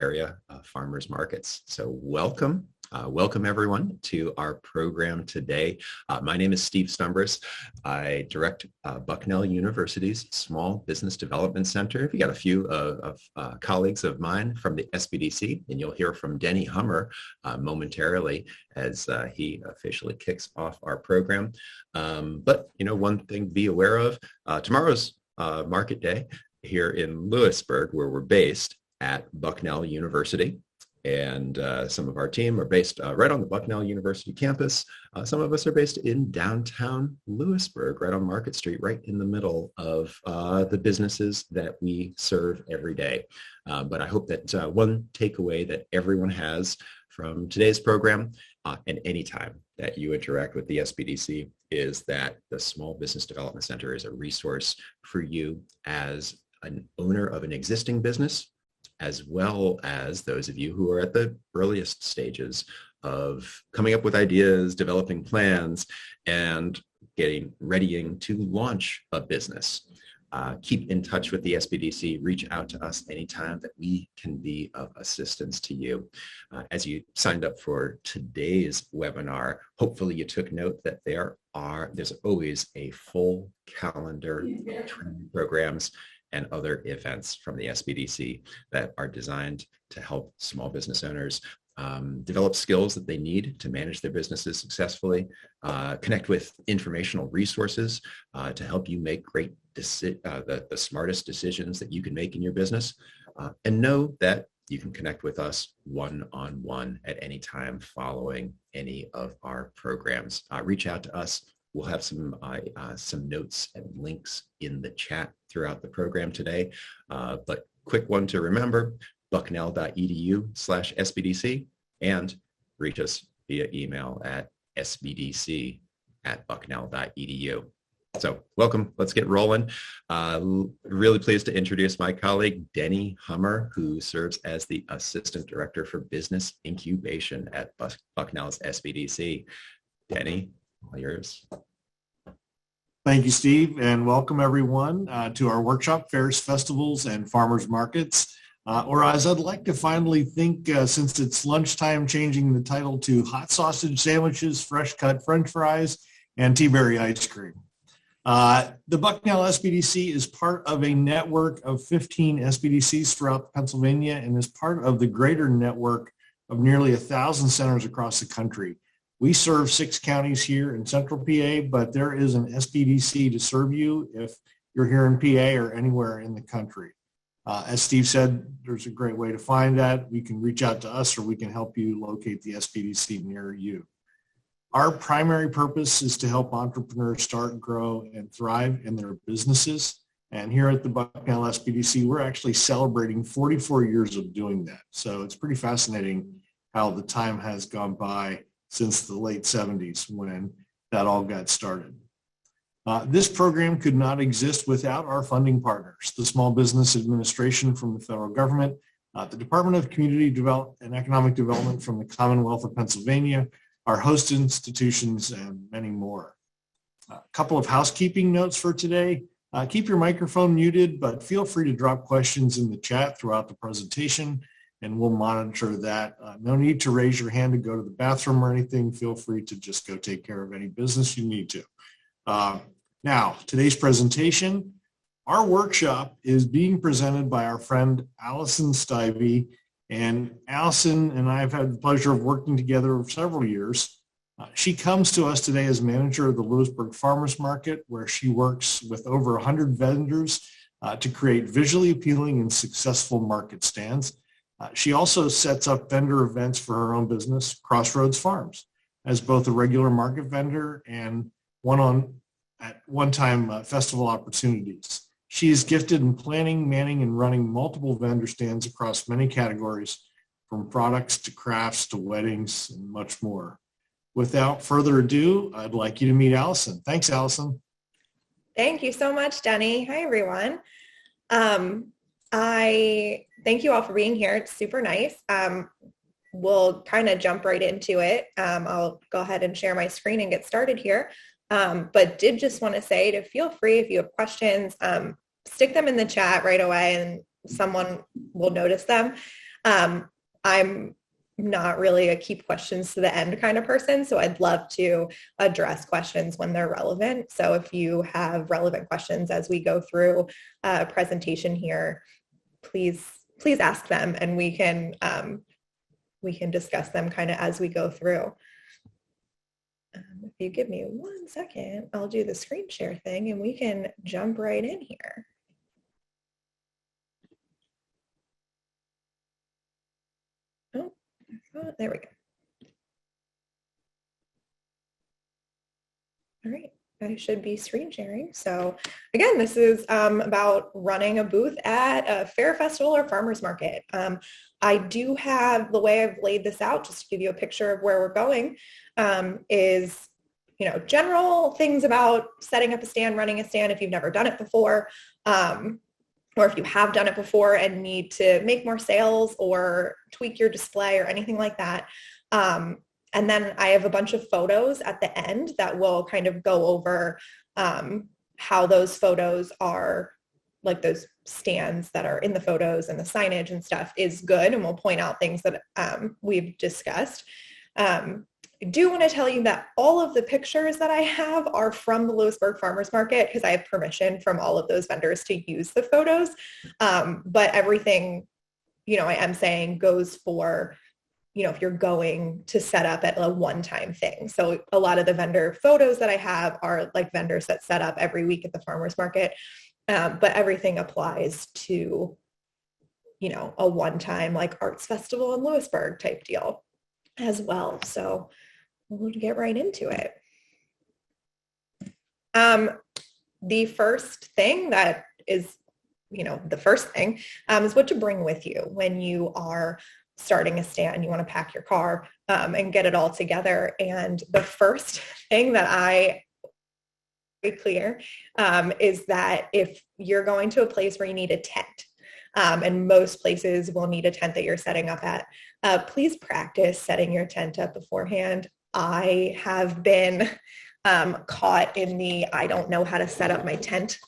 area farmers markets. So welcome everyone to our program today. My name is Steve Stumbris. I direct Bucknell University's Small Business Development Center. We got a few of colleagues of mine from the SBDC, and you'll hear from Denny Hummer momentarily as he officially kicks off our program. But one thing to be aware of, tomorrow's market day here in Lewisburg, where we're based at Bucknell University. And some of our team are based right on the Bucknell University campus. Some of us are based in downtown Lewisburg, right on Market Street, right in the middle of the businesses that we serve every day. But I hope that one takeaway that everyone has from today's program and any time that you interact with the SBDC is that the Small Business Development Center is a resource for you as an owner of an existing business, as well as those of you who are at the earliest stages of coming up with ideas, developing plans, and readying to launch a business. Keep in touch with the SBDC. Reach out to us anytime that we can be of assistance to you. As you signed up for today's webinar, hopefully you took note that there's always a full calendar of training programs and other events from the SBDC that are designed to help small business owners develop skills that they need to manage their businesses successfully, connect with informational resources to help you make the smartest decisions that you can make in your business, and know that you can connect with us one-on-one at any time following any of our programs. Reach out to us. We'll have some notes and links in the chat throughout the program today. But quick one to remember, bucknell.edu/SBDC, and reach us via email at sbdc@bucknell.edu. So welcome. Let's get rolling. Really pleased to introduce my colleague, Denny Hummer, who serves as the Assistant Director for Business Incubation at Bucknell's SBDC. Denny, all yours. Thank you, Steve, and welcome everyone to our workshop, fairs, festivals, and farmers markets. Or as I'd like to finally think, since it's lunchtime, changing the title to hot sausage sandwiches, fresh cut French fries, and tea-berry ice cream. The Bucknell SBDC is part of a network of 15 SBDCs throughout Pennsylvania and is part of the greater network of nearly 1,000 centers across the country. We serve 6 counties here in central PA, but there is an SBDC to serve you if you're here in PA or anywhere in the country. As Steve said, there's a great way to find that. We can reach out to us or we can help you locate the SBDC near you. Our primary purpose is to help entrepreneurs start, grow, and thrive in their businesses. And here at the Bucknell SBDC, we're actually celebrating 44 years of doing that. So it's pretty fascinating how the time has gone by since the late 70s when that all got started. This program could not exist without our funding partners, the Small Business Administration from the federal government, the Department of Community Development and Economic Development from the Commonwealth of Pennsylvania, our host institutions, and many more. A couple of housekeeping notes for today. Keep your microphone muted, but feel free to drop questions in the chat throughout the presentation, and we'll monitor that. No need to raise your hand to go to the bathroom or anything. Feel free to just go take care of any business you need to. Now, today's presentation, our workshop is being presented by our friend Alison Steibe, and Alison and I have had the pleasure of working together over several years. She comes to us today as manager of the Lewisburg Farmers Market, where she works with over 100 vendors to create visually appealing and successful market stands. She also sets up vendor events for her own business, Crossroad Farms, as both a regular market vendor and at one-time festival opportunities. She is gifted in planning, manning, and running multiple vendor stands across many categories, from products to crafts to weddings and much more. Without further ado, I'd like you to meet Alison. Thanks, Alison. Thank you so much, Denny. Hi, everyone. I thank you all for being here. It's super nice. We'll kind of jump right into it. I'll go ahead and share my screen and get started here. But did just want to say to feel free if you have questions, stick them in the chat right away and someone will notice them. I'm not really a keep questions to the end kind of person. So I'd love to address questions when they're relevant. So if you have relevant questions as we go through a presentation here, please ask them, and we can discuss them kind of as we go through. If you give me 1 second, I'll do the screen share thing and we can jump right in here. Oh, there we go. All right, I should be screen sharing. So again, this is about running a booth at a fair, festival, or farmers market. I do have, the way I've laid this out, just to give you a picture of where we're going, is, general things about setting up a stand, running a stand if you've never done it before, or if you have done it before and need to make more sales or tweak your display or anything like that. And then I have a bunch of photos at the end that will kind of go over how those photos are, like those stands that are in the photos and the signage and stuff is good. And we'll point out things that we've discussed. I do want to tell you that all of the pictures that I have are from the Lewisburg Farmers Market because I have permission from all of those vendors to use the photos. But everything, I am saying goes for, if you're going to set up at a one-time thing. So a lot of the vendor photos that I have are like vendors that set up every week at the farmers market. But everything applies to, a one-time like arts festival in Lewisburg type deal as well. So we'll get right into it. The first thing that is, the first thing is what to bring with you when you are starting a stand. You want to pack your car and get it all together. And the first thing that I very clear is that if you're going to a place where you need a tent, and most places will need a tent that you're setting up at, please practice setting your tent up beforehand. I have been caught in the I don't know how to set up my tent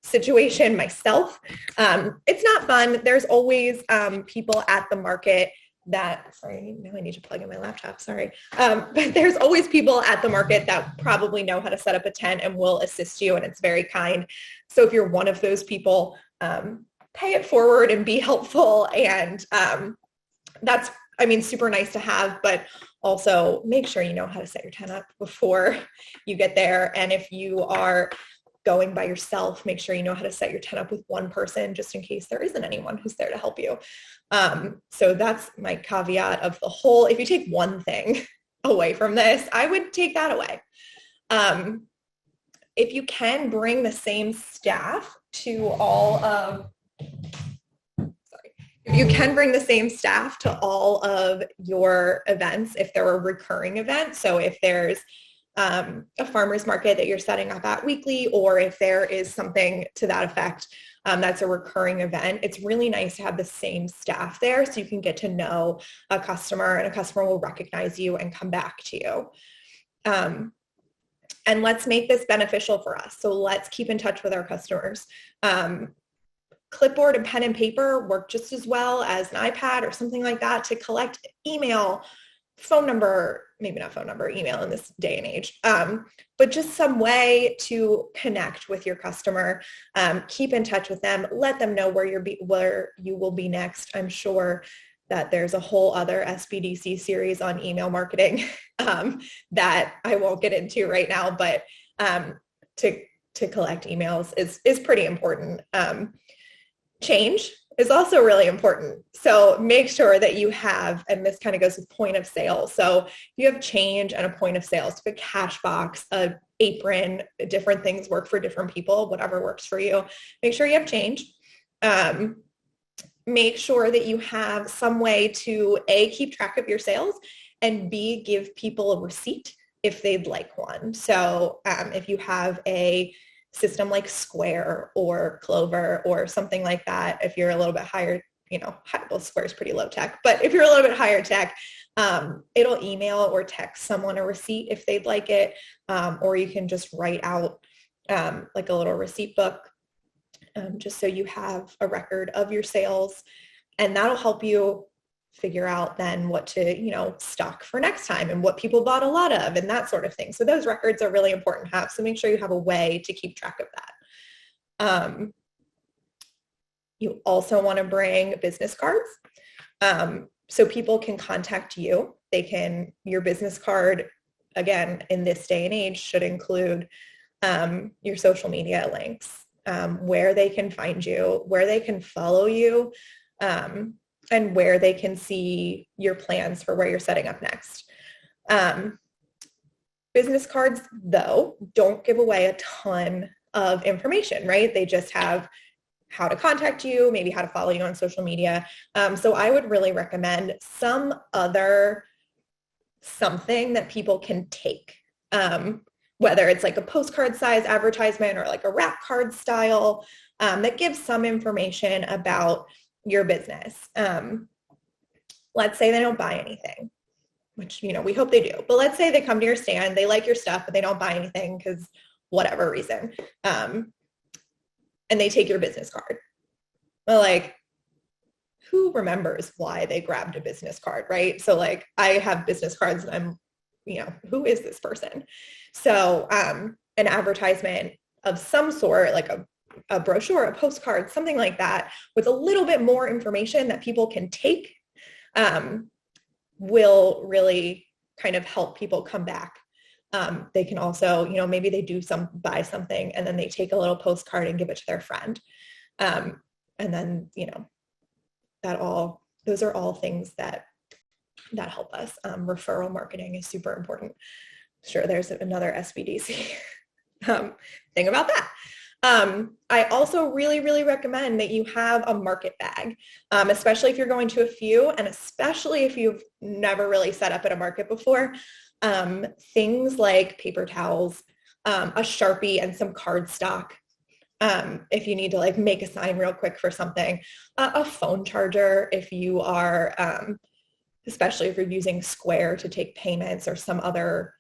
situation myself. It's not fun. There's always people at the market that, sorry, now I need to plug in my laptop, sorry. But there's always people at the market that probably know how to set up a tent and will assist you, and it's very kind. So if you're one of those people, pay it forward and be helpful. And that's, super nice to have, but also make sure you know how to set your tent up before you get there. And if you are going by yourself, make sure you know how to set your tent up with one person, just in case there isn't anyone who's there to help you. So that's my caveat of the whole. If you take one thing away from this, I would take that away. If you can bring the same staff to all of, if you can bring the same staff to all of your events, if they're a recurring event, so if there's a farmer's market that you're setting up at weekly, or if there is something to that effect that's a recurring event, it's really nice to have the same staff there so you can get to know a customer, and a customer will recognize you and come back to you. And let's make this beneficial for us. So let's keep in touch with our customers. Clipboard and pen and paper work just as well as an iPad or something like that to collect email, phone number, maybe not phone number, email in this day and age, but just some way to connect with your customer, keep in touch with them, let them know where you will be next. I'm sure that there's a whole other SBDC series on email marketing that I won't get into right now, but to collect emails is pretty important. Change is also really important. So make sure that you have, and this kind of goes with point of sale. So if you have change and a point of sale, so a cash box, a apron, different things work for different people, whatever works for you. Make sure you have change. Make sure that you have some way to A, keep track of your sales, and B, give people a receipt if they'd like one. So if you have a system like Square or Clover or something like that, if you're a little bit higher, well, Square is pretty low tech, but if you're a little bit higher tech, it'll email or text someone a receipt if they'd like it, or you can just write out like a little receipt book, just so you have a record of your sales, and that'll help you figure out then what to, stock for next time and what people bought a lot of and that sort of thing. So those records are really important to have. So make sure you have a way to keep track of that. You also want to bring business cards. So people can contact you. Your business card, again, in this day and age, should include your social media links, where they can find you, where they can follow you, and where they can see your plans for where you're setting up next. Business cards, though, don't give away a ton of information, right? They just have how to contact you, maybe how to follow you on social media. So I would really recommend some other something that people can take, whether it's like a postcard size advertisement or like a wrap card style, that gives some information about your business. Let's say they don't buy anything, which, we hope they do, but let's say they come to your stand, they like your stuff, but they don't buy anything because whatever reason. And they take your business card. Well, like, who remembers why they grabbed a business card, right? So like, I have business cards and I'm, who is this person? So an advertisement of some sort, like a brochure, a postcard, something like that, with a little bit more information that people can take, will really kind of help people come back. They can also, maybe they buy something and then they take a little postcard and give it to their friend. And then, those are all things that help us. Referral marketing is super important. Sure, there's another SBDC thing about that. I also really, really recommend that you have a market bag, especially if you're going to a few, and especially if you've never really set up at a market before. Things like paper towels, a Sharpie, and some cardstock. If you need to like make a sign real quick for something, a phone charger if you are, especially if you're using Square to take payments or some other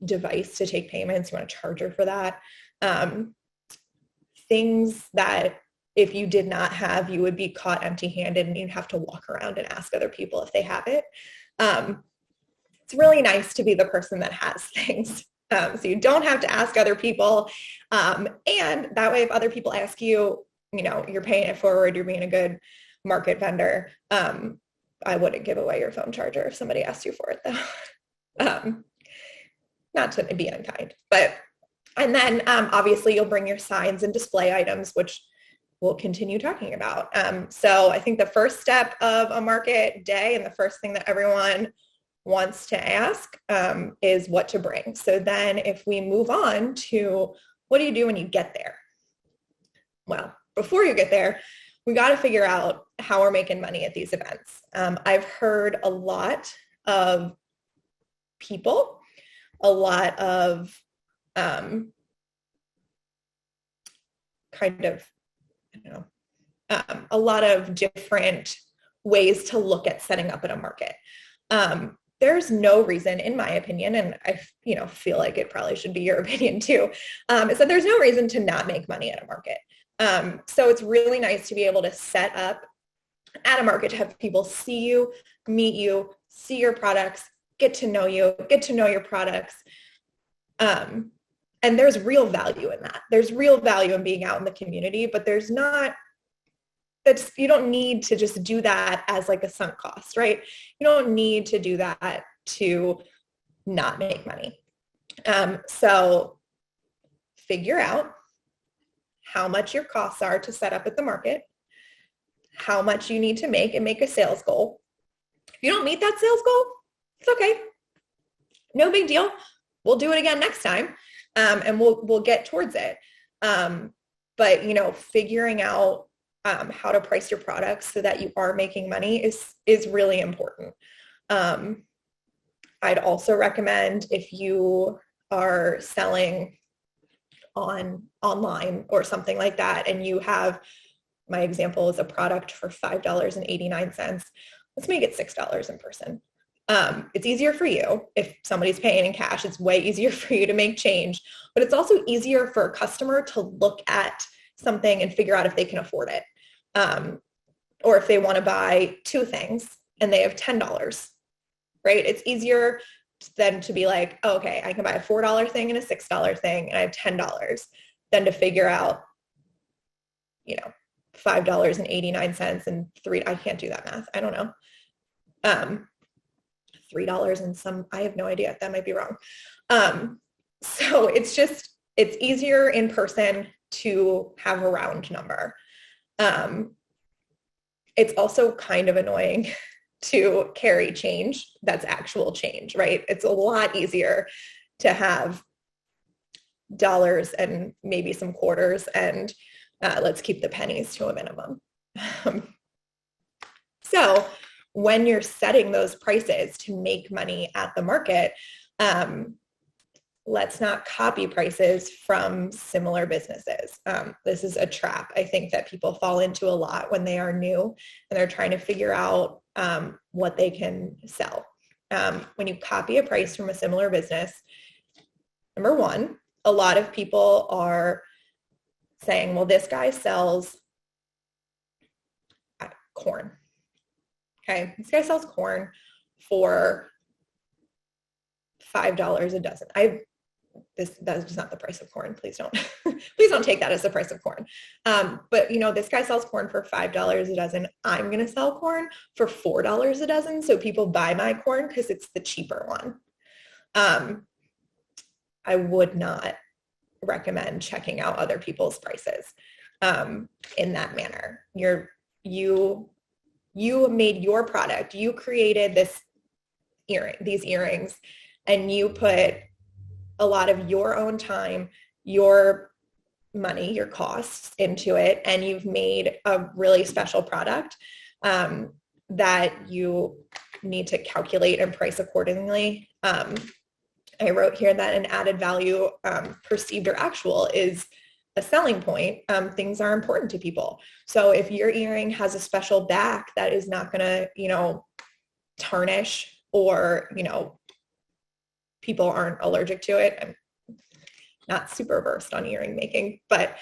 device to take payments, you want a charger for that. Things that if you did not have, you would be caught empty-handed and you'd have to walk around and ask other people if they have it. It's really nice to be the person that has things. So you don't have to ask other people. And that way, if other people ask you, you're paying it forward, you're being a good market vendor. I wouldn't give away your phone charger if somebody asked you for it though. Not to be unkind, and then obviously you'll bring your signs and display items, which we'll continue talking about. So I think the first step of a market day and the first thing that everyone wants to ask is what to bring. So then if we move on to what do you do when you get there? Well, before you get there, we got to figure out how we're making money at these events. I've heard a lot of people, a lot of a lot of different ways to look at setting up at a market. There's no reason, in my opinion, and I feel like it probably should be your opinion too, is that there's no reason to not make money at a market. So it's really nice to be able to set up at a market, to have people see you, meet you, see your products, get to know you, get to know your products. And there's real value in that. There's real value in being out in the community, but you don't need to just do that as like a sunk cost, right? You don't need to do that to not make money. So figure out how much your costs are to set up at the market, how much you need to make, and make a sales goal. If you don't meet that sales goal, it's okay. No big deal. We'll do it again next time. And we'll get towards it. But, figuring out how to price your products so that you are making money is really important. I'd also recommend, if you are selling online or something like that, and you have, my example is a product for $5.89, let's make it $6 in person. It's easier for you. If somebody's paying in cash, it's way easier for you to make change, but it's also easier for a customer to look at something and figure out if they can afford it. or if they want to buy 2 things and they have $10, right? It's easier than to be like, oh, okay, I can buy a $4 thing and a $6 thing and I have $10, than to figure out, $5.89 and I can't do that math. I don't know. $3 and some, I have no idea. That might be wrong. So it's easier in person to have a round number. It's also kind of annoying to carry change that's actual change, right? It's a lot easier to have dollars and maybe some quarters, and let's keep the pennies to a minimum. So when you're setting those prices to make money at the market, let's not copy prices from similar businesses. This is a trap I think that people fall into a lot when they are new and they're trying to figure out what they can sell. When you copy a price from a similar business, number one, a lot of people are saying, well, this guy sells corn. Okay, this guy sells corn for $5 a dozen. That is not the price of corn. Please don't, please don't take that as the price of corn. But this guy sells corn for $5 a dozen. I'm going to sell corn for $4 a dozen. So people buy my corn because it's the cheaper one. I would not recommend checking out other people's prices in that manner. You made your product. You created these earrings, and you put a lot of your own time, your money, your costs into it, and you've made a really special product that you need to calculate and price accordingly. I wrote here that an added value, perceived or actual, is a selling point. Things are important to people. So if your earring has a special back that is not going to, tarnish, or, people aren't allergic to it. I'm not super versed on earring making, but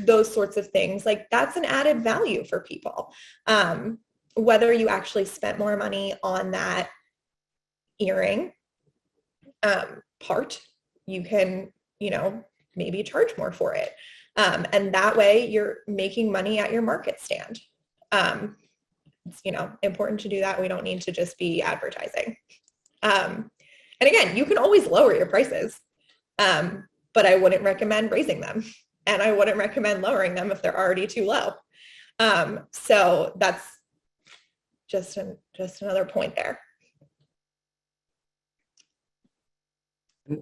those sorts of things, like, that's an added value for people. Whether you actually spent more money on that earring part, you can, maybe charge more for it. And that way you're making money at your market stand. It's, important to do that. We don't need to just be advertising. And again, you can always lower your prices, but I wouldn't recommend raising them, and I wouldn't recommend lowering them if they're already too low. So that's just another point there.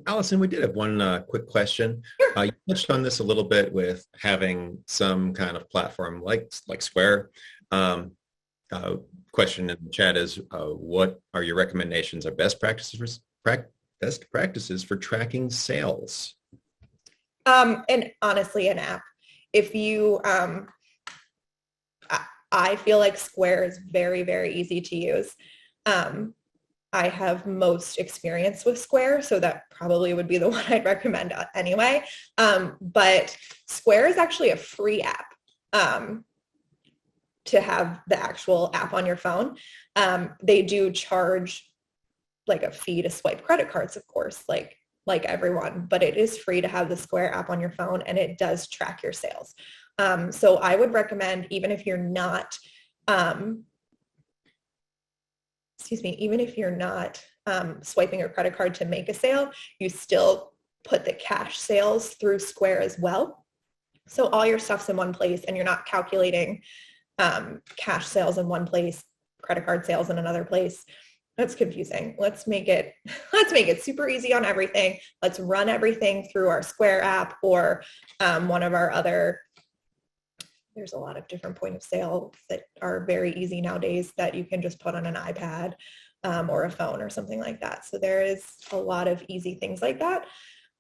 Alison, we did have one quick question. Sure. You touched on this a little bit with having some kind of platform like Square. Question in the chat is, what are your recommendations or best practices for tracking sales? And honestly, an app. If you, I feel like Square is very, very easy to use. I have most experience with Square, so that probably would be the one I'd recommend anyway. But Square is actually a free app to have the actual app on your phone. They do charge like a fee to swipe credit cards, of course, like everyone, but it is free to have the Square app on your phone, and it does track your sales. So I would recommend, even if you're not, swiping your credit card to make a sale, you still put the cash sales through Square as well. So all your stuff's in one place, and you're not calculating cash sales in one place, credit card sales in another place. That's confusing. Let's make it super easy on everything. Let's run everything through our Square app, or one of our other, there's a lot of different point of sale that are very easy nowadays that you can just put on an iPad or a phone or something like that. So there is a lot of easy things like that.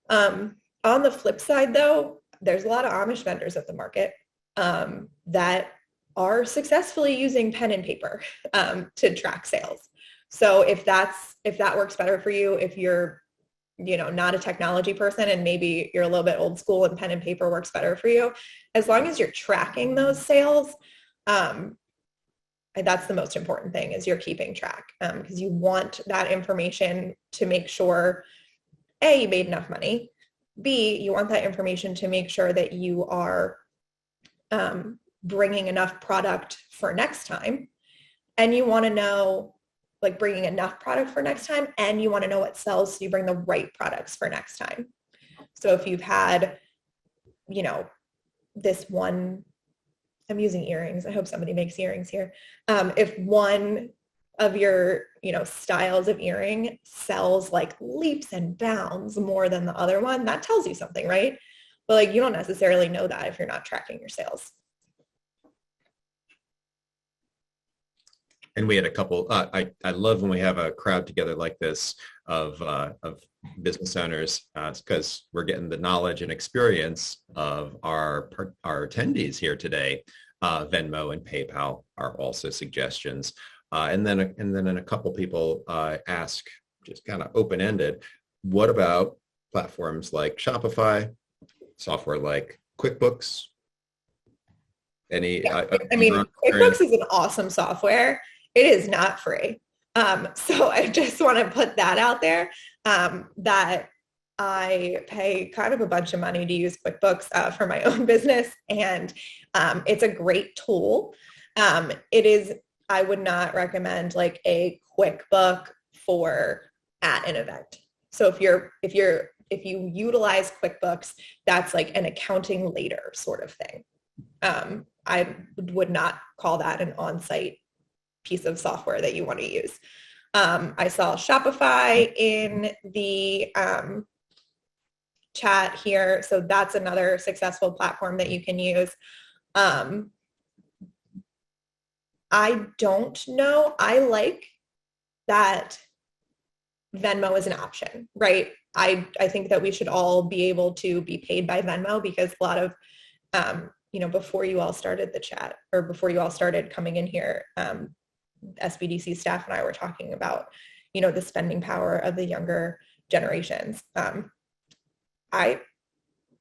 On the flip side, though, there's a lot of Amish vendors at the market that are successfully using pen and paper to track sales. So if that works better for you, if you're, not a technology person and maybe you're a little bit old school and pen and paper works better for you, as long as you're tracking those sales, that's the most important thing, is you're keeping track, because you want that information to make sure, A, you made enough money. B, you want that information to make sure that you are bringing enough product for next time. And you want to know, like, bringing enough product for next time, and you want to know what sells, so you bring the right products for next time. So if you've had, this one, I'm using earrings. I hope somebody makes earrings here. If one of your, styles of earring sells like leaps and bounds more than the other one, that tells you something, right? But like, you don't necessarily know that if you're not tracking your sales. And we had a couple, I love when we have a crowd together like this of business owners, because we're getting the knowledge and experience of our attendees here today. Venmo and PayPal are also suggestions. And then a couple people ask, just kind of open-ended, what about platforms like Shopify, software like QuickBooks? QuickBooks is an awesome software. It is not free. So I just want to put that out there, that I pay kind of a bunch of money to use QuickBooks for my own business. And it's a great tool. I would not recommend like a QuickBook at an event. So if you utilize QuickBooks, that's like an accounting later sort of thing. I would not call that an on-site piece of software that you want to use. I saw Shopify in the chat here. So that's another successful platform that you can use. I don't know. I like that Venmo is an option, right? I think that we should all be able to be paid by Venmo, because a lot of, before you all started the chat, or before you all started coming in here, SBDC staff and I were talking about, the spending power of the younger generations. I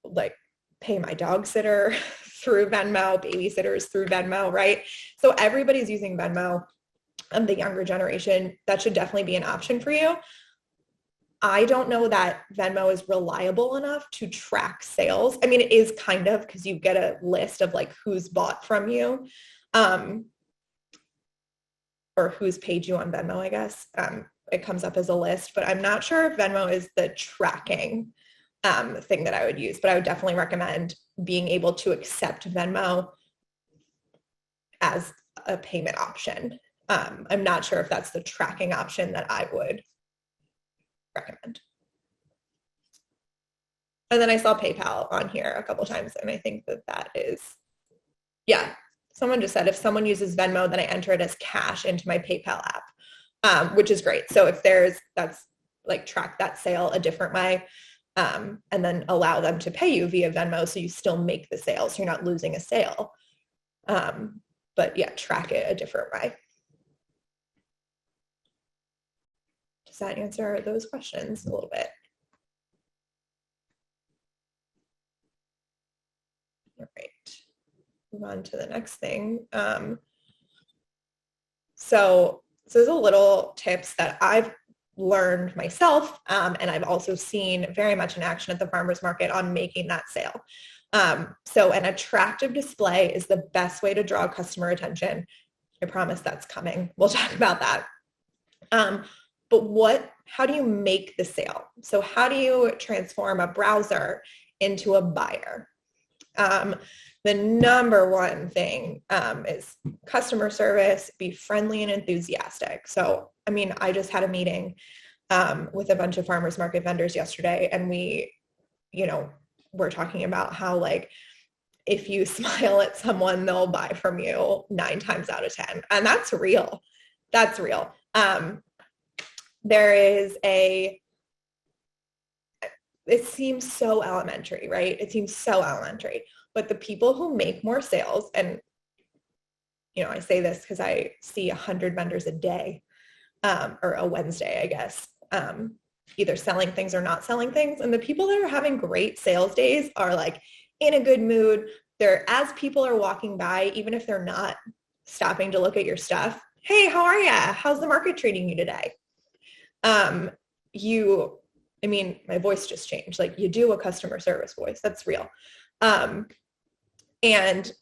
like pay my dog sitter through Venmo, babysitters through Venmo, right? So everybody's using Venmo, and the younger generation, that should definitely be an option for you. I don't know that Venmo is reliable enough to track sales. I mean, it is kind of, because you get a list of like who's bought from you, or who's paid you on Venmo, I guess. It comes up as a list, but I'm not sure if Venmo is the tracking thing that I would use, but I would definitely recommend being able to accept Venmo as a payment option. I'm not sure if that's the tracking option that I would recommend. And then I saw PayPal on here a couple of times, and I think that is, yeah. Someone just said, if someone uses Venmo, then I enter it as cash into my PayPal app, which is great. So if that's like track that sale a different way, and then allow them to pay you via Venmo, so you still make the sale, so you're not losing a sale. But yeah, track it a different way. Does that answer those questions a little bit? All right. Move on to the next thing. So there's a little tips that I've learned myself, and I've also seen very much in action at the farmers market on making that sale. So an attractive display is the best way to draw customer attention. I promise that's coming. We'll talk about that. But how do you make the sale? So how do you transform a browser into a buyer? The number one thing is customer service, be friendly and enthusiastic. So, I mean, I just had a meeting with a bunch of farmers market vendors yesterday, and we, we're talking about how, like, if you smile at someone, they'll buy from you 9 times out of 10. And that's real. That's real. It seems so elementary, right? It seems so elementary. But the people who make more sales, and, I say this because I see 100 vendors a day, or a Wednesday, I guess, either selling things or not selling things. And the people that are having great sales days are like in a good mood. They're, as people are walking by, even if they're not stopping to look at your stuff. Hey, how are you? How's the market treating you today? My voice just changed. Like, you do a customer service voice. That's real. And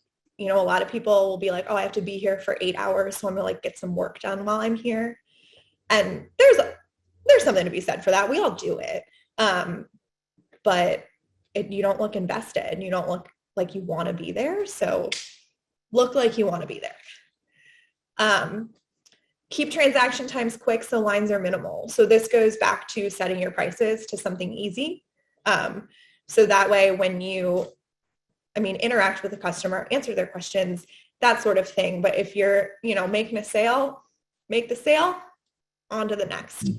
a lot of people will be like, oh, I have to be here for 8 hours, so I'm gonna get some work done while I'm here. And there's something to be said for that. We all do it. But you don't look invested, and you don't look like you want to be there. So look like you want to be there. Keep transaction times quick so lines are minimal. So this goes back to setting your prices to something easy. So that way when you interact with a customer, answer their questions, that sort of thing. But if you're, making a sale, make the sale, on to the next.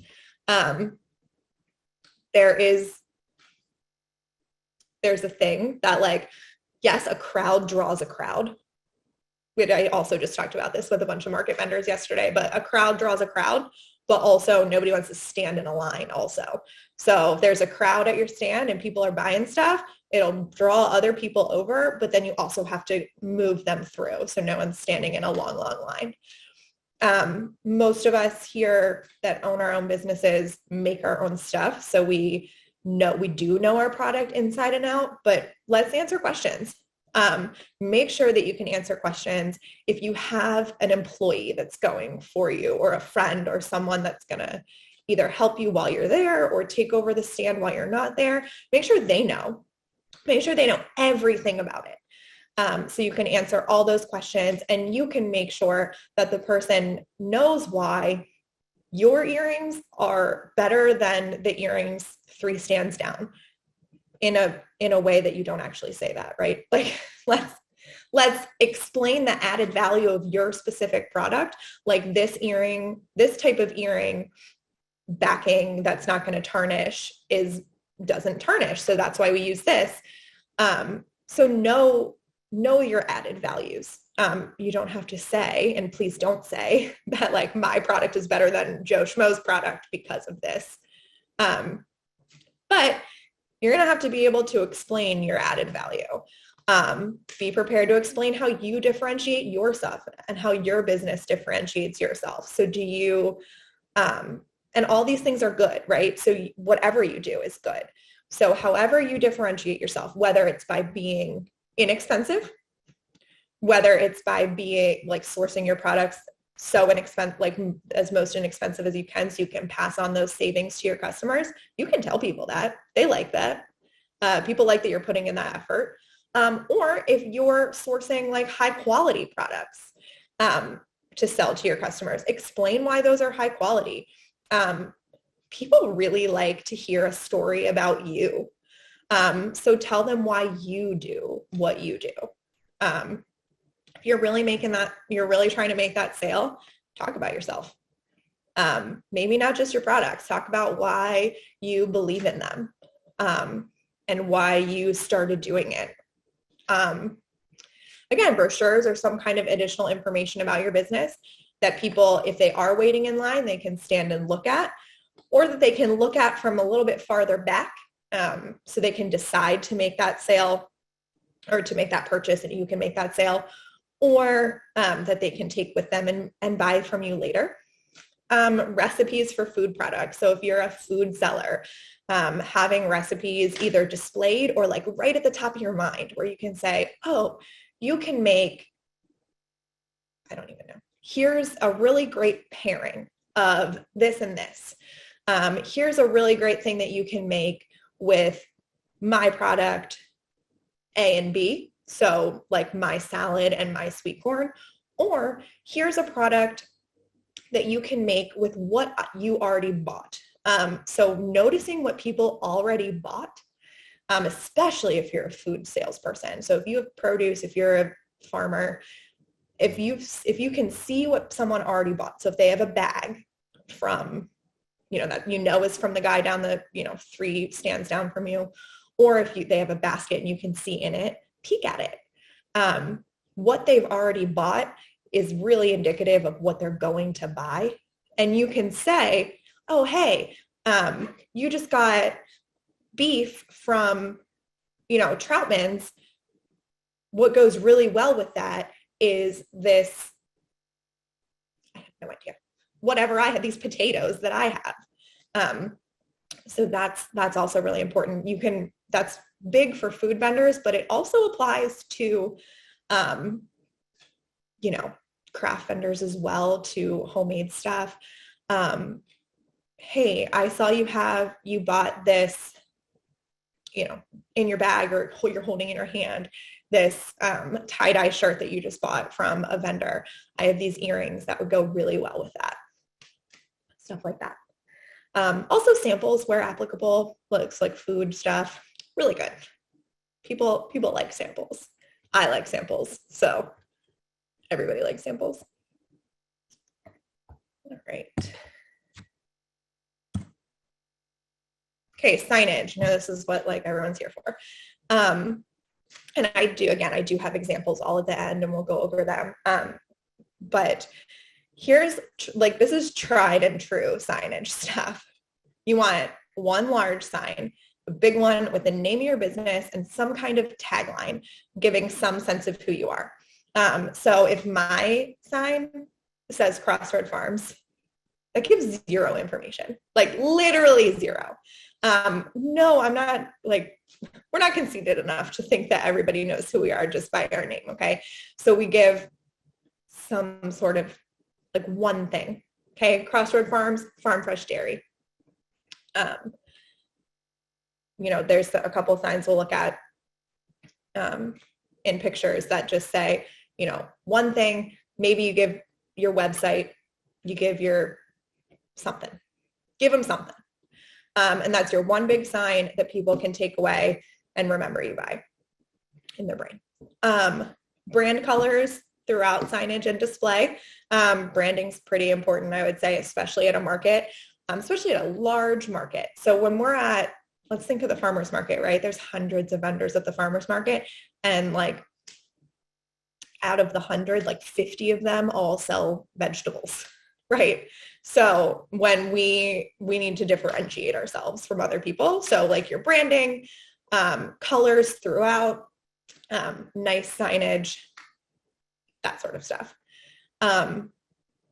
There's a thing that yes, a crowd draws a crowd. I also just talked about this with a bunch of market vendors yesterday, but a crowd draws a crowd, but also nobody wants to stand in a line also. So if there's a crowd at your stand and people are buying stuff, it'll draw other people over, but then you also have to move them through. So no one's standing in a long, long line. Most of us here that own our own businesses make our own stuff. So we do know our product inside and out, but let's answer questions. Make sure that you can answer questions. If you have an employee that's going for you, or a friend or someone that's going to either help you while you're there or take over the stand while you're not there, make sure they know. Make sure they know everything about it. So you can answer all those questions, and you can make sure that the person knows why your earrings are better than the earrings 3 stands down, in a way that you don't actually say that, right? Like, let's explain the added value of your specific product. Like, this type of earring backing that's not going to tarnish doesn't tarnish. So that's why we use this. So know your added values. You don't have to say, and please don't say that my product is better than Joe Schmo's product because of this. But you're going to have to be able to explain your added value. Be prepared to explain how you differentiate yourself and how your business differentiates yourself. So do you, and all these things are good, right? So whatever you do is good. So however you differentiate yourself, whether it's by being inexpensive, whether it's by being sourcing your products so inexpensive, as most inexpensive as you can, so you can pass on those savings to your customers. You can tell people that. They like that. People like that you're putting in that effort. Or if you're sourcing high quality products to sell to your customers, explain why those are high quality. People really like to hear a story about you. So tell them why you do what you do. If you're really trying to make that sale, talk about yourself. Maybe not just your products. Talk about why you believe in them, and why you started doing it. Again, brochures or some kind of additional information about your business that people, if they are waiting in line, they can stand and look at, or that they can look at from a little bit farther back, so they can decide to make that sale or to make that purchase, and you can make that sale, or that they can take with them and buy from you later. Recipes for food products. So if you're a food seller, having recipes either displayed or right at the top of your mind, where you can say, oh, you can make, I don't even know, here's a really great pairing of this and this. Here's a really great thing that you can make with my product A and B. So my salad and my sweet corn, or here's a product that you can make with what you already bought. So noticing what people already bought, especially if you're a food salesperson. So if you have produce, if you're a farmer, if you can see what someone already bought. So if they have a bag from, that is from the guy down the 3 stands down from you, or if they have a basket and you can see in it, peek at it. What they've already bought is really indicative of what they're going to buy. And you can say, oh, hey, you just got beef from, Troutman's. What goes really well with that is this no idea. Whatever I have, these potatoes that I have. So that's also really important. That's big for food vendors, but it also applies to, craft vendors as well, to homemade stuff. Hey, I saw you bought this, in your bag, or you're holding in your hand, this tie-dye shirt that you just bought from a vendor. I have these earrings that would go really well with that. Stuff like that. Also samples where applicable, looks like food stuff, really good. People like samples. I like samples. So everybody likes samples. All right. Okay, signage. This is what everyone's here for. And I do have examples all at the end, and we'll go over them. But here's this is tried and true signage stuff. You want one large sign, a big one with the name of your business and some kind of tagline giving some sense of who you are. So if my sign says Crossroad Farms, that gives zero information, literally zero. No, I'm not we're not conceited enough to think that everybody knows who we are just by our name. Okay. So we give some sort of one thing. Okay. Crossroad Farms, farm fresh dairy. There's a couple signs we'll look at, in pictures that just say, one thing. Maybe you give your website, you give your something, give them something. And that's your one big sign that people can take away and remember you by in their brain. Brand colors throughout signage and display. Branding's pretty important, I would say, especially at a market, especially at a large market. So when we're let's think of the farmers market, right? There's hundreds of vendors at the farmers market, and out of the 100, 50 of them all sell vegetables, right? So when we need to differentiate ourselves from other people. So your branding, colors throughout, nice signage, that sort of stuff.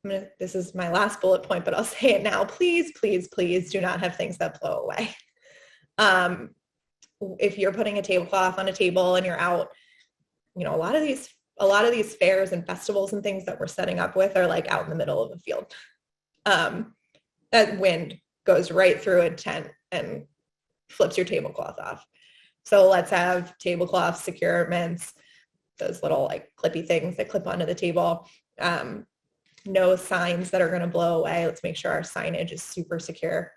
This is my last bullet point, but I'll say it now. Please, please, please do not have things that blow away. If you're putting a tablecloth on a table and you're out, a lot of these fairs and festivals and things that we're setting up with are out in the middle of a field. That wind goes right through a tent and flips your tablecloth off. So let's have tablecloth securements, those little clippy things that clip onto the table. No signs that are going to blow away. Let's make sure our signage is super secure.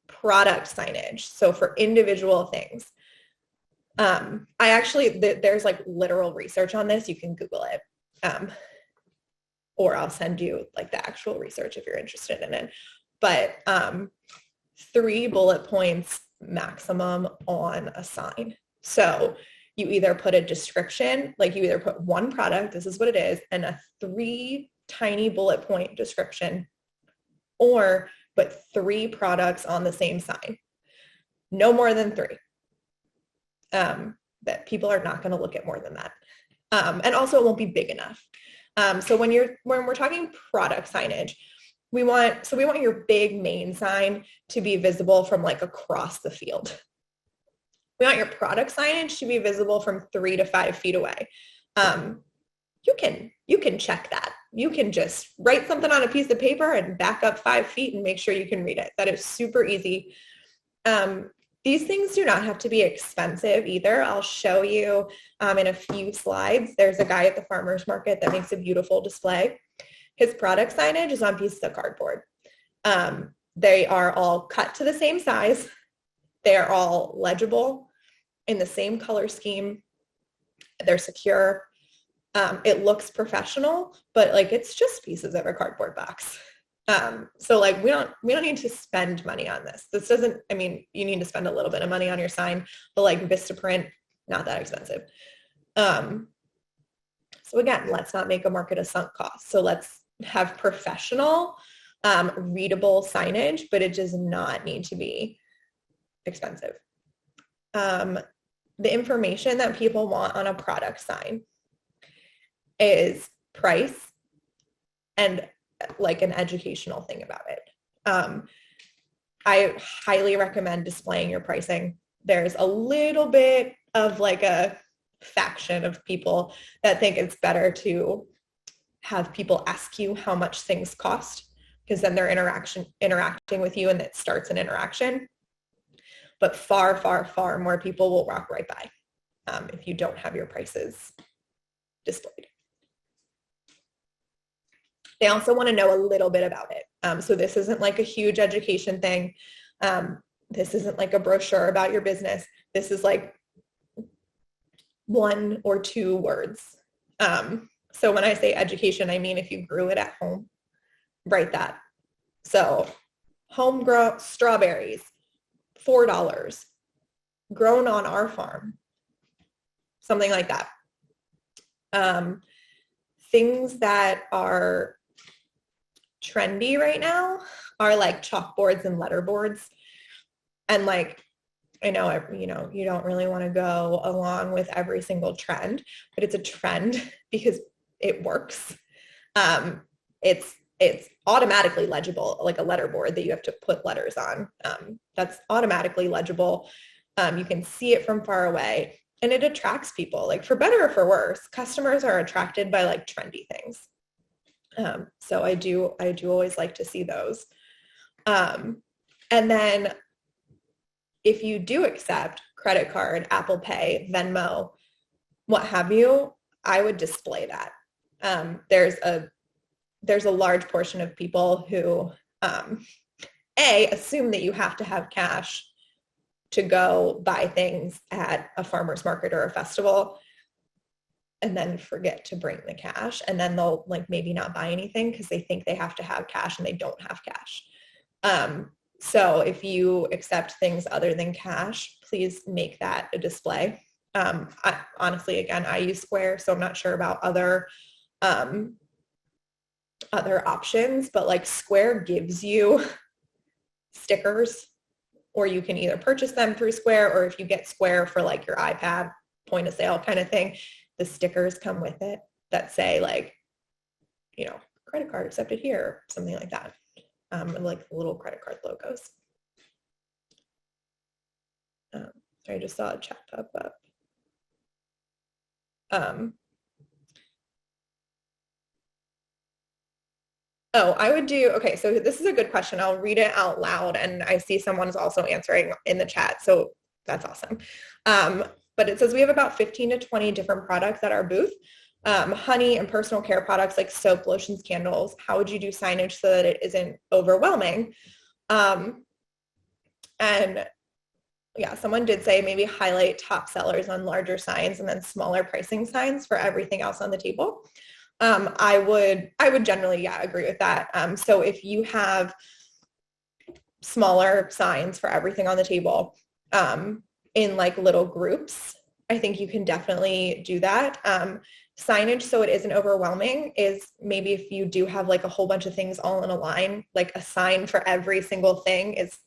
Product signage. So for individual things. There's literal research on this. You can Google it. Or I'll send you the actual research if you're interested in it. But 3 bullet points maximum on a sign. So you either put a description, you either put one product, this is what it is, and a 3 tiny bullet point description, or put 3 products on the same sign. No more than 3. That people are not going to look at more than that. And also it won't be big enough. So when we're talking product signage, we want your big main sign to be visible from across the field. We want your product signage to be visible from 3 to 5 feet away. You can check that. You can just write something on a piece of paper and back up 5 feet and make sure you can read it. That is super easy. These things do not have to be expensive either. I'll show you in a few slides. There's a guy at the farmers market that makes a beautiful display. His product signage is on pieces of cardboard. They are all cut to the same size. They are all legible in the same color scheme. They're secure. It looks professional, but it's just pieces of a cardboard box. So we don't need to spend money on this. This doesn't, you need to spend a little bit of money on your sign, but Vistaprint, not that expensive. So again, let's not make a market a sunk cost. So let's have professional, readable signage, but it does not need to be expensive. The information that people want on a product sign is price, and like an educational thing about it. I highly recommend displaying your pricing. There's a little bit of like a faction of people that think it's better to have people ask you how much things cost, because then they're interacting with you and it starts an interaction. But far, far, far more people will walk right by if you don't have your prices displayed. They also want to know a little bit about it. So this isn't like a huge education thing. This isn't like a brochure about your business. This is like 1 or 2 words. So when I say education, I mean if you grew it at home, write that. So homegrown strawberries, $4, grown on our farm, something like that. Things that are trendy right now are like chalkboards and letterboards. And like, I know, you don't really want to go along with every single trend, but it's a trend because it works. It's automatically legible, like a letterboard that you have to put letters on. That's automatically legible. You can see it from far away, and it attracts people. Like, for better or for worse, customers are attracted by like trendy things. So I do always like to see those. And then if you do accept credit card, Apple Pay, Venmo, what have you, I would display that. There's a large portion of people who, assume that you have to have cash to go buy things at a farmer's market or a festival, and then forget to bring the cash. And then they'll like maybe not buy anything because they think they have to have cash and they don't have cash. So if you accept things other than cash, please make that a display. Honestly, again, I use Square, so I'm not sure about other options, but like Square gives you stickers, or you can either purchase them through Square, or if you get Square for like your iPad point of sale kind of thing, the stickers come with it that say like, credit card accepted here, something like that. Like little credit card logos. I just saw a chat pop up. I would do, okay, so this is a good question. I'll read it out loud, and I see someone's also answering in the chat, so that's awesome. But it says we have about 15 to 20 different products at our booth. Honey and personal care products like soap, lotions, candles. How would you do signage so that it isn't overwhelming? And yeah, someone did say maybe highlight top sellers on larger signs and then smaller pricing signs for everything else on the table. I would generally, agree with that. So if you have smaller signs for everything on the table, in like little groups, I think you can definitely do that. Signage, so it isn't overwhelming, is maybe if you do have like a whole bunch of things all in a line, like a sign for every single thing is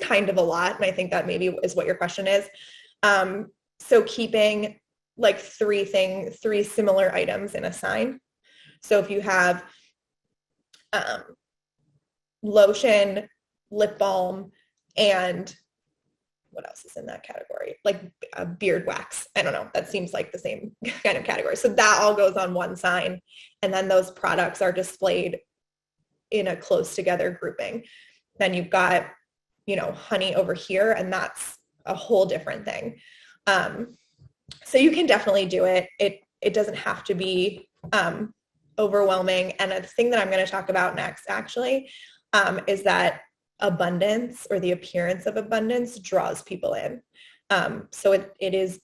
kind of a lot. And I think that maybe is what your question is. So keeping like 3 similar items in a sign. So if you have lotion, lip balm, and what else is in that category? Like beard wax. I don't know. That seems like the same kind of category. So that all goes on one sign. And then those products are displayed in a close together grouping. Then you've got, honey over here, and that's a whole different thing. So you can definitely do it. It doesn't have to be overwhelming. And a thing that I'm going to talk about next actually is that abundance, or the appearance of abundance, draws people in. So it is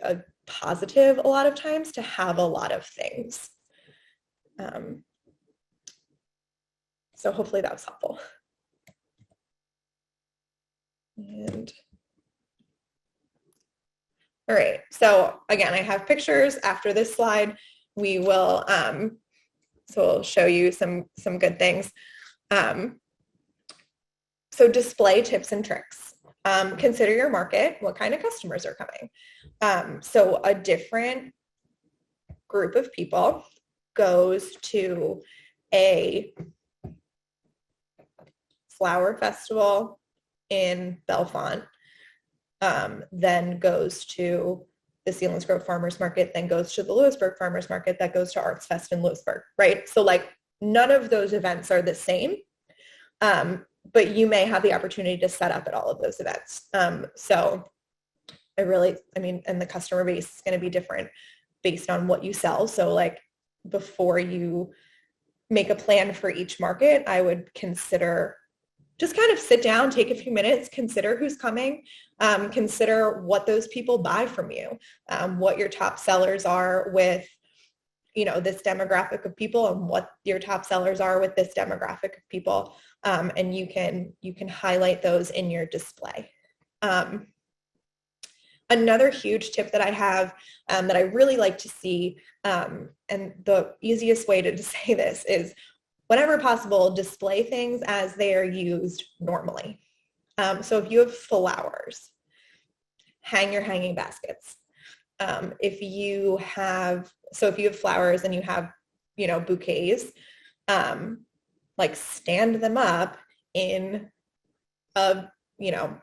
a positive a lot of times to have a lot of things. So hopefully that was helpful. And all right, so again, I have pictures after this slide. We will, so we'll show you some good things. So display tips and tricks. Consider your market, what kind of customers are coming. So a different group of people goes to a flower festival in Bellefonte, then goes to the Selinsgrove Farmers Market, then goes to the Lewisburg Farmers Market, that goes to Arts Fest in Lewisburg, right? So like none of those events are the same, but you may have the opportunity to set up at all of those events. So and the customer base is going to be different based on what you sell. So like before you make a plan for each market, I would consider just kind of sit down, take a few minutes, consider who's coming, consider what those people buy from you, what your top sellers are with, this demographic of people, and what your top sellers are with this demographic of people. And you can highlight those in your display. Another huge tip that I have that I really like to see, and the easiest way to say this is, whenever possible, display things as they are used normally. So if you have flowers, hang your hanging baskets. If you have flowers and you have, bouquets, like stand them up in a,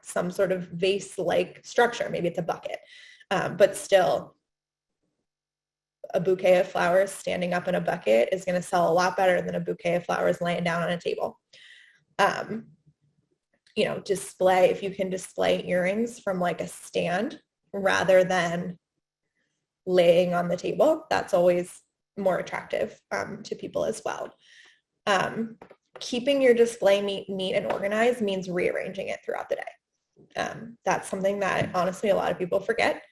some sort of vase-like structure. Maybe it's a bucket, but still, a bouquet of flowers standing up in a bucket is going to sell a lot better than a bouquet of flowers laying down on a table. If you can display earrings from like a stand rather than laying on the table, that's always more attractive to people as well. Keeping your display neat and organized means rearranging it throughout the day. That's something that honestly a lot of people forget.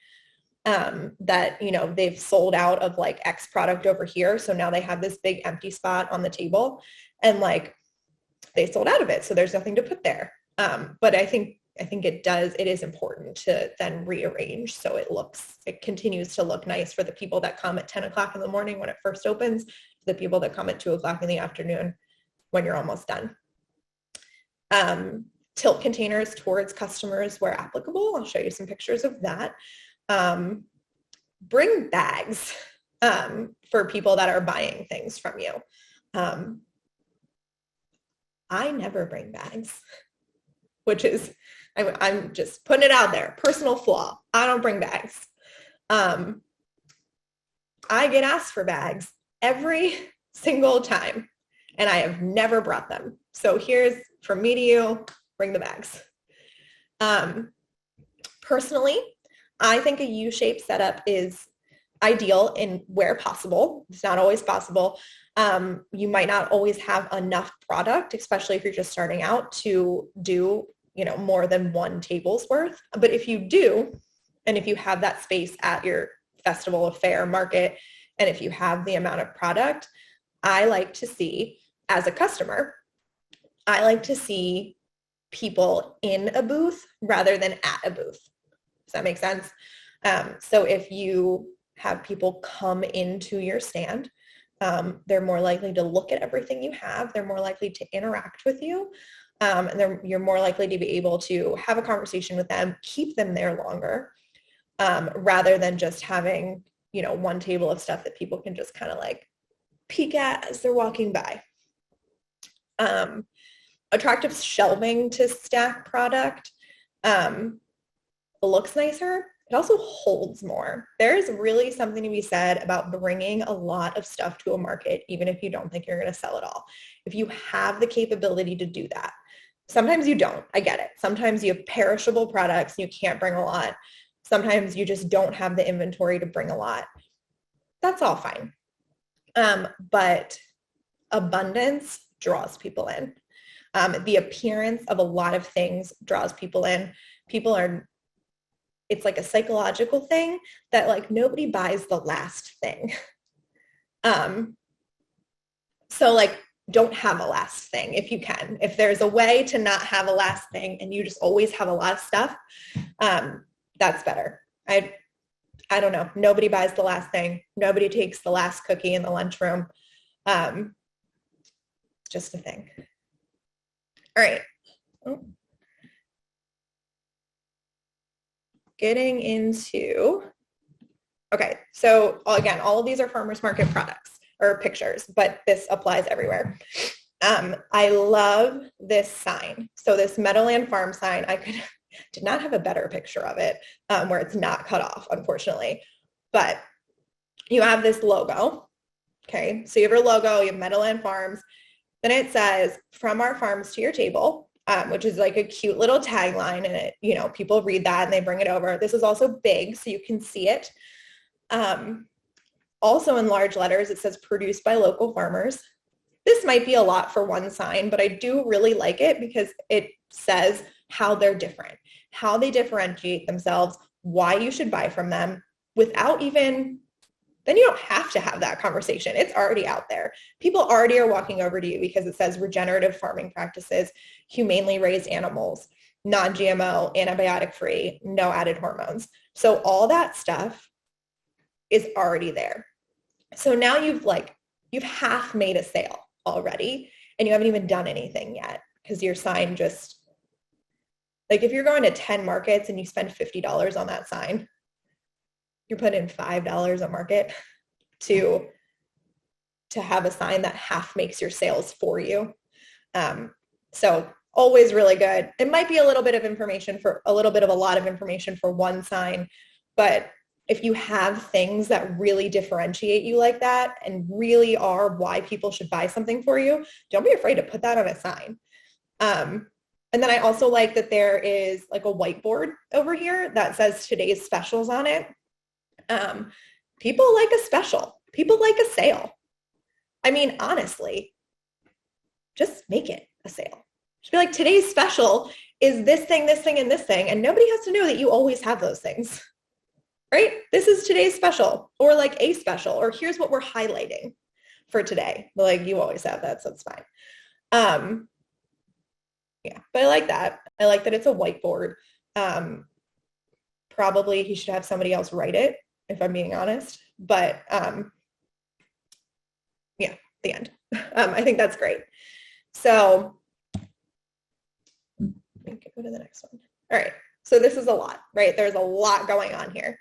That, they've sold out of like X product over here. So now they have this big empty spot on the table and like they sold out of it. So there's nothing to put there. But I think it is important to then rearrange so it continues to look nice for the people that come at 10 o'clock in the morning when it first opens, the people that come at 2 o'clock in the afternoon when you're almost done. Tilt containers towards customers where applicable. I'll show you some pictures of that. Bring bags for people that are buying things from you. I never bring bags, which is, I'm just putting it out there, personal flaw. I don't bring bags. I get asked for bags every single time, and I have never brought them. So here's from me to you, bring the bags. Personally, I think a U-shaped setup is ideal in where possible. It's not always possible. You might not always have enough product, especially if you're just starting out, to do, more than one table's worth. But if you do, and if you have that space at your festival, fair, market, and if you have the amount of product, I like to see, as a customer, I like to see people in a booth rather than at a booth. Does that make sense? So if you have people come into your stand, they're more likely to look at everything you have. They're more likely to interact with you. And you're more likely to be able to have a conversation with them, keep them there longer, rather than just having, one table of stuff that people can just kind of like peek at as they're walking by. Attractive shelving to stack product. It looks nicer. It also holds more. There is really something to be said about bringing a lot of stuff to a market, even if you don't think you're going to sell it all. If you have the capability to do that. Sometimes you don't. I get it. Sometimes you have perishable products. You can't bring a lot. Sometimes you just don't have the inventory to bring a lot. That's all fine. But abundance draws people in. The appearance of a lot of things draws people in. It's like a psychological thing that like nobody buys the last thing. So like don't have a last thing if you can. If there's a way to not have a last thing and you just always have a lot of stuff, that's better. I don't know. Nobody buys the last thing. Nobody takes the last cookie in the lunchroom. It's just a thing. All right. Okay, so again, all of these are farmers market products. or pictures, but this applies everywhere. I love this sign. So this Meadowland Farm sign, did not have a better picture of it where it's not cut off, unfortunately. But you have this logo. Okay, so you have your logo, you have Meadowland Farms. Then it says, from our farms to your table, which is like a cute little tagline. And it, you know, people read that and they bring it over. This is also big, so you can see it. Also in large letters, it says produced by local farmers. This might be a lot for one sign, but I do really like it because it says how they're different, how they differentiate themselves, why you should buy from them without even, then you don't have to have that conversation. It's already out there. People already are walking over to you because it says regenerative farming practices, humanely raised animals, non-GMO, antibiotic-free, no added hormones. So all that stuff is already there. So now you've half made a sale already and you haven't even done anything yet because your sign just, like if you're going to 10 markets and you spend $50 on that sign, you're putting in $5 a market to have a sign that half makes your sales for you. So always really good. It might be a little bit of a lot of information for one sign, but if you have things that really differentiate you like that and really are why people should buy something for you, don't be afraid to put that on a sign. And then I also like that there is like a whiteboard over here that says today's specials on it. People like a special. People like a sale. I mean, honestly, just make it a sale. Just be like, today's special is this thing, and this thing. And nobody has to know that you always have those things, right? This is today's special or like a special, or here's what we're highlighting for today. But like you always have that, so it's fine. Yeah, but I like that. I like that it's a whiteboard. Probably he should have somebody else write it, if I'm being honest. But yeah, the end. I think that's great. So we can go to the next one. All right. So this is a lot, right? There's a lot going on here.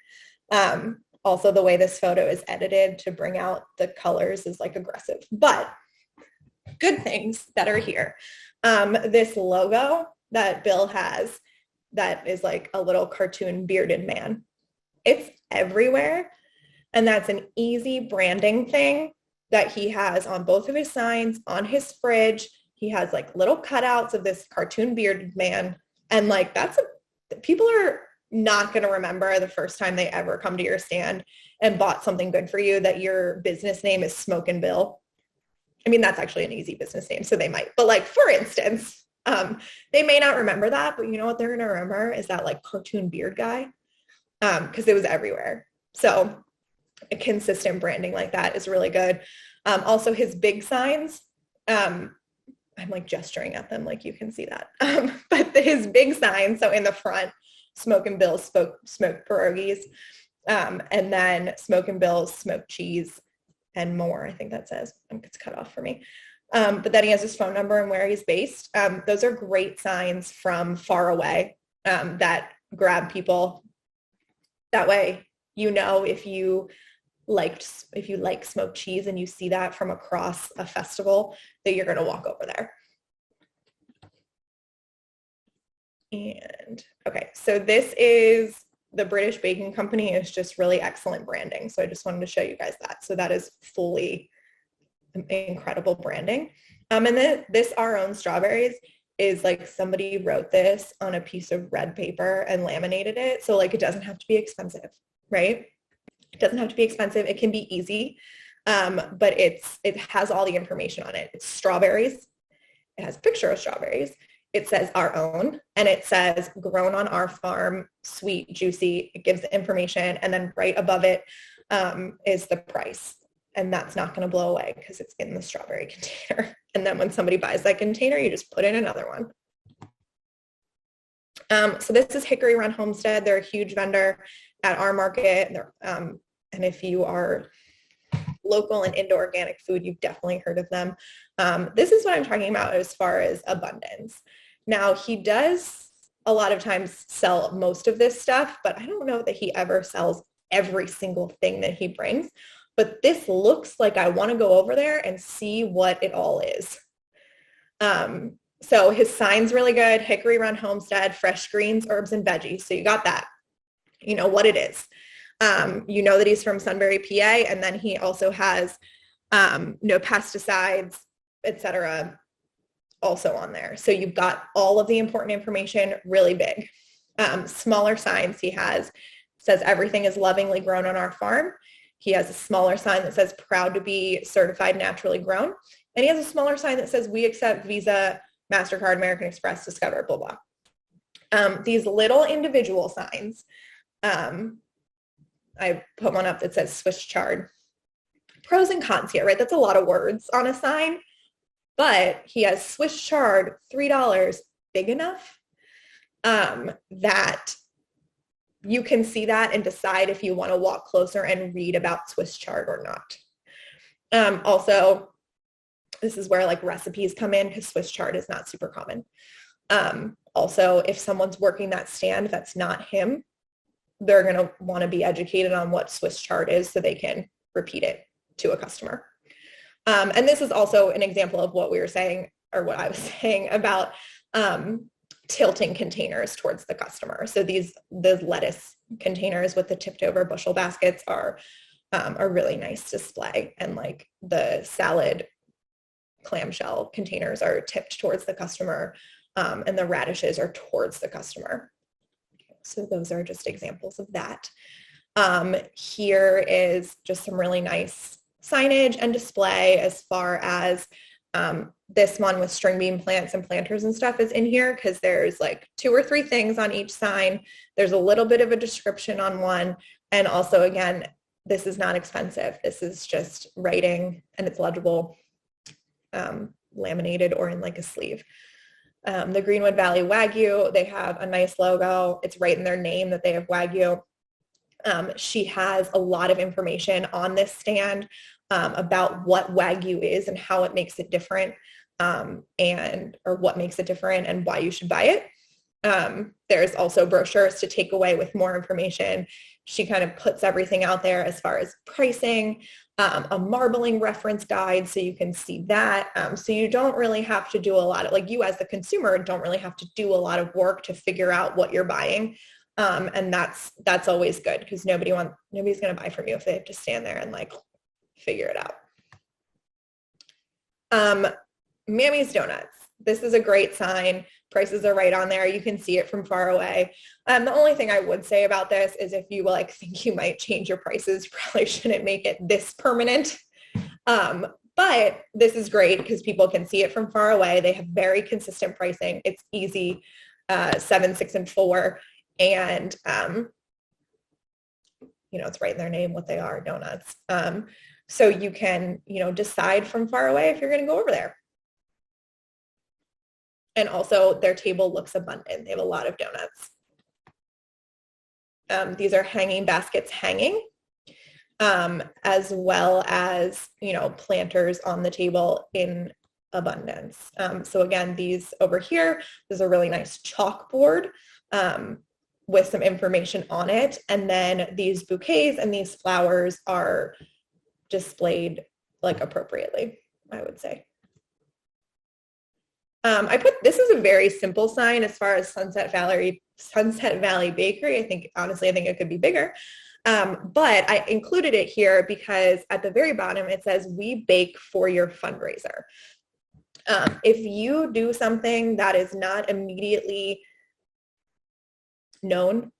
Also, the way this photo is edited to bring out the colors is like aggressive, but good things that are here. This logo that Bill has that is like a little cartoon bearded man. It's everywhere. And that's an easy branding thing that he has on both of his signs, on his fridge. He has like little cutouts of this cartoon bearded man. And like, people are not going to remember the first time they ever come to your stand and bought something good for you that your business name is Smokin' Bill. I mean, that's actually an easy business name, so they might. But like, for instance, they may not remember that, but you know what they're going to remember is that like cartoon beard guy, because it was everywhere. So a consistent branding like that is really good. Also, his big signs, I'm like gesturing at them like you can see that. But his big signs, so in the front, Smokin' Bill's smoked pierogies, and then Smokin' Bill's smoked cheese, and more, I think that says. It's cut off for me. But then he has his phone number and where he's based. Those are great signs from far away that grab people. That way, you know, if you like smoked cheese and you see that from across a festival, that you're going to walk over there. And okay, so this is the British Baking Company. Is just really excellent branding. So I just wanted to show you guys that. So that is fully incredible branding. And then this Our Own Strawberries is like somebody wrote this on a piece of red paper and laminated it. So like it doesn't have to be expensive, right? It doesn't have to be expensive. It can be easy, but it has all the information on it. It's strawberries. It has a picture of strawberries. It says Our Own, and it says grown on our farm, sweet, juicy. It gives the information, and then right above it is the price. And that's not going to blow away because it's in the strawberry container. And then when somebody buys that container, you just put in another one. So this is Hickory Run Homestead. They're a huge vendor at our market. And if you are local and into organic food, you've definitely heard of them. This is what I'm talking about as far as abundance. Now, he does a lot of times sell most of this stuff, but I don't know that he ever sells every single thing that he brings. but this looks like I want to go over there and see what it all is. So his sign's really good. Hickory Run Homestead, fresh greens, herbs, and veggies. So you got that. You know what it is. You know that he's from Sunbury, PA, and then he also has no pesticides, etc. also on there. So you've got all of the important information really big. Smaller signs he has says everything is lovingly grown on our farm. He has a smaller sign that says proud to be certified naturally grown. And he has a smaller sign that says we accept Visa, MasterCard, American Express, Discover, blah, blah. These little individual signs, I put one up that says Swiss chard. Pros and cons here, right? That's a lot of words on a sign, but he has Swiss chard, $3, big enough that you can see that and decide if you want to walk closer and read about Swiss chard or not. Also, this is where like recipes come in because Swiss chard is not super common. Also, if someone's working that stand, that's not him, they're going to want to be educated on what Swiss chard is so they can repeat it to a customer. And this is also an example of what we were saying, or what I was saying about tilting containers towards the customer. So the lettuce containers with the tipped over bushel baskets are a really nice display, and like the salad clamshell containers are tipped towards the customer, and the radishes are towards the customer. So those are just examples of that. Here is just some really nice signage and display as far as this one with string bean plants and planters and stuff is in here because there's like 2 or 3 things on each sign. There's a little bit of a description on one. And also, again, this is not expensive. This is just writing and it's legible, laminated or in like a sleeve. The Greenwood Valley Wagyu, they have a nice logo. It's right in their name that they have Wagyu. She has a lot of information on this stand about what Wagyu is and how it makes it different, or what makes it different and why you should buy it. There's also brochures to take away with more information. She kind of puts everything out there as far as pricing, a marbling reference guide so you can see that. So you don't really have to do a lot of, like you as the consumer don't really have to do a lot of work to figure out what you're buying. And that's always good because nobody's going to buy from you if they have to stand there and like figure it out. Mammy's Donuts. This is a great sign. Prices are right on there. You can see it from far away. The only thing I would say about this is if you like think you might change your prices, you probably shouldn't make it this permanent. But this is great because people can see it from far away. They have very consistent pricing. It's easy, 7, 6, and 4. And, it's right in their name what they are, donuts. So you can, decide from far away if you're going to go over there. And also their table looks abundant. They have a lot of donuts. These are hanging baskets hanging, as well as, planters on the table in abundance. So again, these over here, there's a really nice chalkboard with some information on it. And then these bouquets and these flowers are displayed like appropriately, I would say. This is a very simple sign as far as Sunset Valley Bakery. I think it could be bigger. But I included it here because at the very bottom, it says, we bake for your fundraiser. If you do something that is not immediately known,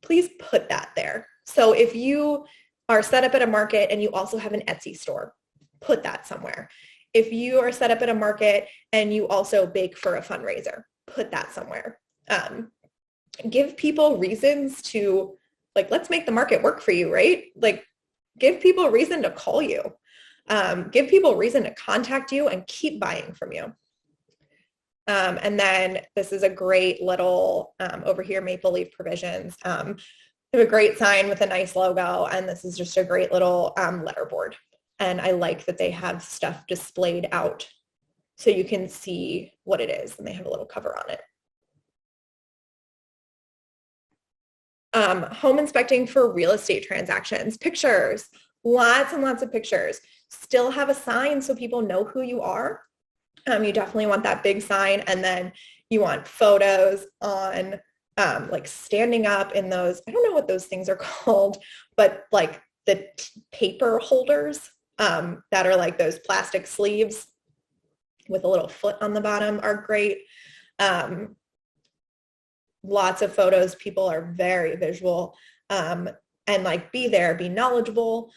please put that there. So if you are set up at a market and you also have an Etsy store, put that somewhere. If you are set up at a market and you also bake for a fundraiser, put that somewhere. Give people reasons to, like, let's make the market work for you, right? Like, give people a reason to call you. Give people a reason to contact you and keep buying from you. And then this is a great little, over here, Maple Leaf Provisions. They have a great sign with a nice logo, and this is just a great little letterboard. And I like that they have stuff displayed out so you can see what it is, and they have a little cover on it. Home inspecting for real estate transactions, pictures, lots and lots of pictures. Still have a sign so people know who you are. You definitely want that big sign. And then you want photos on like standing up in those, I don't know what those things are called, but like the paper holders that are like those plastic sleeves with a little foot on the bottom are great. Lots of photos. People are very visual, and like be there, be knowledgeable,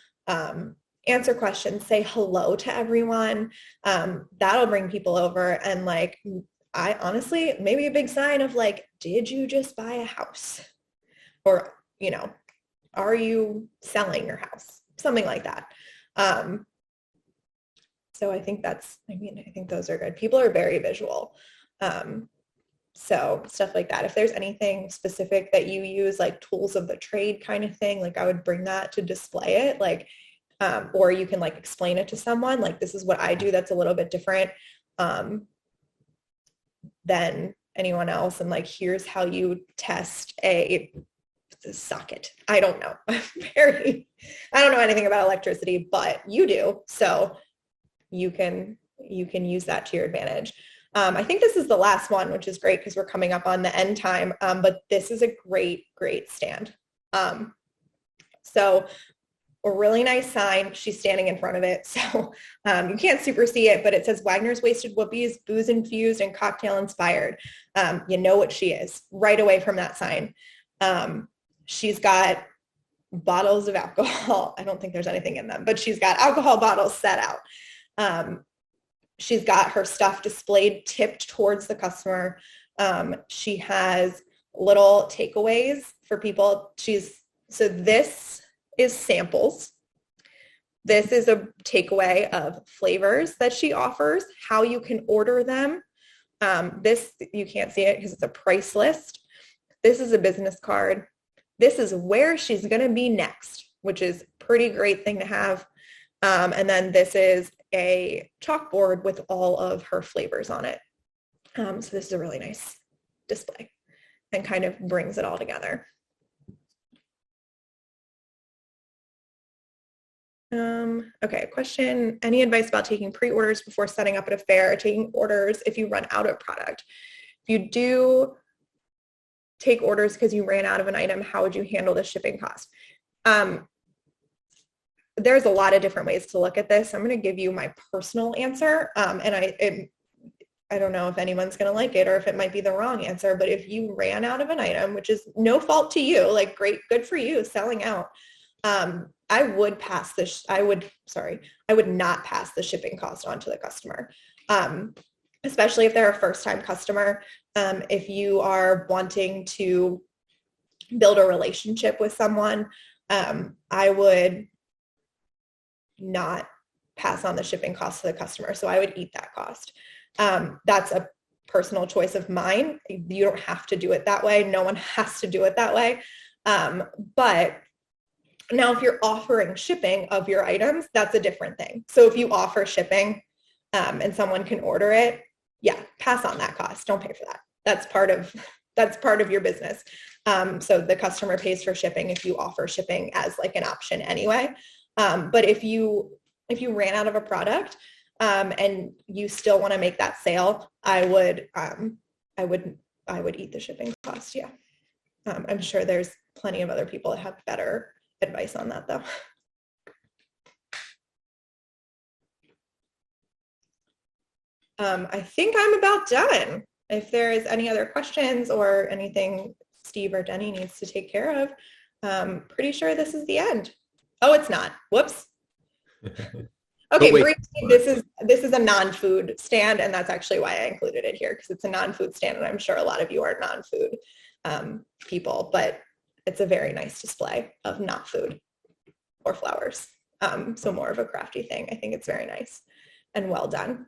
answer questions, say hello to everyone. That'll bring people over. And like, I honestly, maybe a big sign of like, did you just buy a house? Or, you know, are you selling your house? Something like that. So I think I think those are good. People are very visual. So stuff like that. If there's anything specific that you use, like tools of the trade kind of thing, like I would bring that to display it, like, or you can like explain it to someone, like, this is what I do that's a little bit different than anyone else. And like, here's how you test a socket. I don't know. I don't know anything about electricity, but you do. So you can use that to your advantage. I think this is the last one, which is great because we're coming up on the end time, but this is a great stand. So a really nice sign. She's standing in front of it, so you can't super see it, but it says Wagner's Wasted Whoopies, booze infused and cocktail inspired. You know what she is right away from that sign. She's got bottles of alcohol. I don't think there's anything in them, but she's got alcohol bottles set out. She's got her stuff displayed, tipped towards the customer. She has little takeaways for people. So this is samples. This is a takeaway of flavors that she offers, how you can order them. This, you can't see it because it's a price list. This is a business card. This is where she's going to be next, which is a pretty great thing to have. And then this is a chalkboard with all of her flavors on it. So this is a really nice display and kind of brings it all together. Okay, question. Any advice about taking pre-orders before setting up at a fair or taking orders if you run out of product? If you do take orders because you ran out of an item, how would you handle the shipping cost? There's a lot of different ways to look at this. I'm going to give you my personal answer. And I don't know if anyone's going to like it or if it might be the wrong answer, but if you ran out of an item, which is no fault to you, like great, good for you selling out. I would not pass the shipping cost on to the customer. Especially if they're a first-time customer. If you are wanting to build a relationship with someone, I would not pass on the shipping cost to the customer. So I would eat that cost. That's a personal choice of mine. You don't have to do it that way. No one has to do it that way. But now if you're offering shipping of your items, that's a different thing. So if you offer shipping and someone can order it, yeah, pass on that cost. Don't pay for that. That's part of your business. So the customer pays for shipping if you offer shipping as like an option anyway. But if you ran out of a product and you still want to make that sale, I would eat the shipping cost. Yeah. I'm sure there's plenty of other people that have better advice on that though. I think I'm about done. If there is any other questions or anything Steve or Denny needs to take care of, pretty sure this is the end. Oh, it's not. Whoops. Okay, briefly, this is a non-food stand, and that's actually why I included it here, because it's a non-food stand, and I'm sure a lot of you are non-food people, but it's a very nice display of not food or flowers. So more of a crafty thing. I think it's very nice and well done.